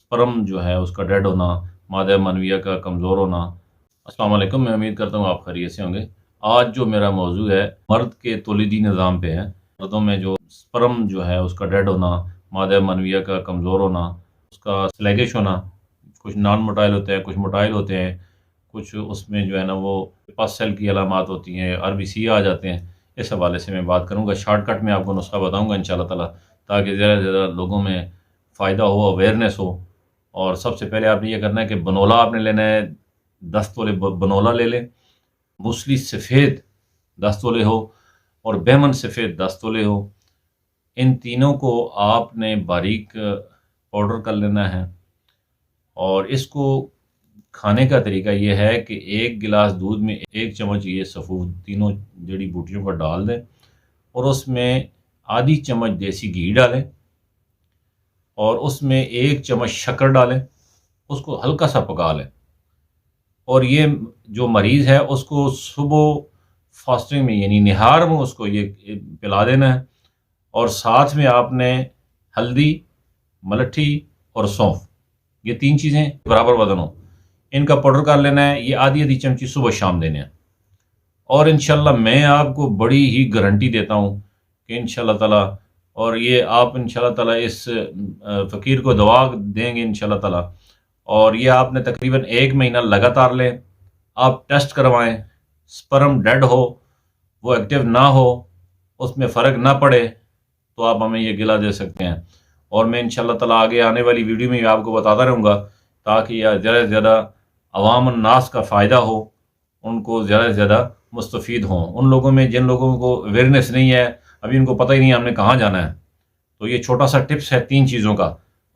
Sperm जो है उसका डेड होना, मादा मनविया का कमज़ोर होना। अस्सलाम वालेकुम, मैं उम्मीद करता हूँ आप खैरियत से होंगे। आज जो मेरा मौजू है मर्द के तौलीदी निज़ाम पे है। मर्दों में जो स्पर्म जो है उसका डेड होना, मादा मनविया का कमज़ोर होना, उसका स्लैगिश होना, कुछ नॉन मोटाइल होते हैं, कुछ मोटाइल होते हैं, कुछ उसमें जो है ना वो पस सेल की अलामात होती हैं, आरबीसी आ जाते हैं। इस हवाले से मैं बात करूँगा। शॉर्टकट में आपको नुस्खा बताऊँगा इंशाअल्लाह ताला, ताकि ज़्यादा से ज़्यादा लोगों में फ़ायदा हो, अवेयरनेस हो। और सबसे पहले आपने ये करना है कि बनोला आपने लेना है, 10 तोले बनोला ले लें। मूसली सफ़ेद 10 तोले हो और बैमन सफ़ेद 10 तोले हो। इन तीनों को आपने बारीक पाउडर कर लेना है और इसको खाने का तरीका ये है कि 1 गिलास दूध में 1 चम्मच ये सफ़ूद तीनों जड़ी बूटियों को डाल दें और उसमें आधी चम्मच देसी घी डालें और उसमें 1 चम्मच शक्कर डालें, उसको हल्का सा पका लें। और ये जो मरीज़ है उसको सुबह फास्टिंग में यानी निहार में उसको ये पिला देना है। और साथ में आपने हल्दी, मलट्ठी और सौंफ, ये 3 चीज़ें बराबर वज़न हो, इनका पाउडर कर लेना है। ये आधी आधी चमची सुबह शाम देने हैं। और इंशाल्लाह मैं आपको बड़ी ही गारंटी देता हूँ कि इंशाल्लाह ताला, और ये आप इंशाल्लाह ताला इस फ़कीर को दवा देंगे इंशाल्लाह ताला। और ये आपने तकरीबन 1 महीना लगातार लें। आप टेस्ट करवाएं, स्पर्म डेड हो, वो एक्टिव ना हो, उसमें फ़र्क ना पड़े तो आप हमें ये गिला दे सकते हैं। और मैं इंशाल्लाह ताला आगे आने वाली वीडियो में आपको बताता रहूँगा, ताकि ज़्यादा से ज़्यादा अवाम नास का फ़ायदा हो, उनको ज़्यादा से ज़्यादा मुस्तफ़ीद हों। उन लोगों में जिन लोगों को अवेयरनेस नहीं है, अभी उनको पता ही नहीं है हमने कहाँ जाना है, तो ये छोटा सा टिप्स है 3 चीज़ों का।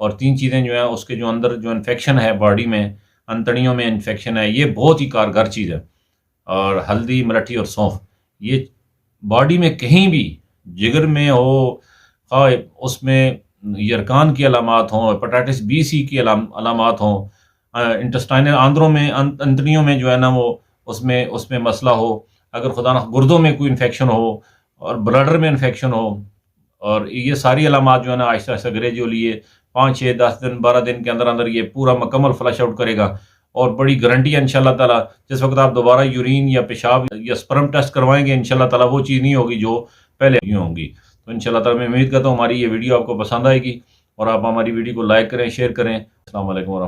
और 3 चीज़ें जो हैं उसके जो अंदर जो इन्फेक्शन है बॉडी में, अंतड़ियों में इन्फेक्शन है, ये बहुत ही कारगर चीज़ है। और हल्दी, मलट्ठी और सौंफ, ये बॉडी में कहीं भी, जिगर में हो, उसमें यरकान की अलामात हों, हेपेटाइटिस बी सी की अलामात हों, इंटेस्टाइनल आंद्रों में अंतड़ियों में जो है ना वो उसमें उसमें मसला हो, अगर खुदा न गुर्दों में कोई इन्फेक्शन हो और ब्लडर में इन्फेक्शन हो, और ये सारी अलामात जो है ना आहिस्ता आहिस्ता ग्रेजुअली ये 5, 6, 10 दिन, 12 दिन के अंदर अंदर ये पूरा मुकम्मल फ्लश आउट करेगा। और बड़ी गारंटी है इंशाल्लाह ताला, जिस वक्त आप दोबारा यूरिन या पेशाब या स्पर्म टेस्ट करवाएंगे इंशाल्लाह ताला वो चीज़ नहीं होगी जो पहले होंगी। तो इंशाल्लाह ताला मैं उम्मीद करता हूँ हमारी ये वीडियो आपको पसंद आएगी और आप हमारी वीडियो को लाइक करें, शेयर करें। अस्सलाम वालेकुम।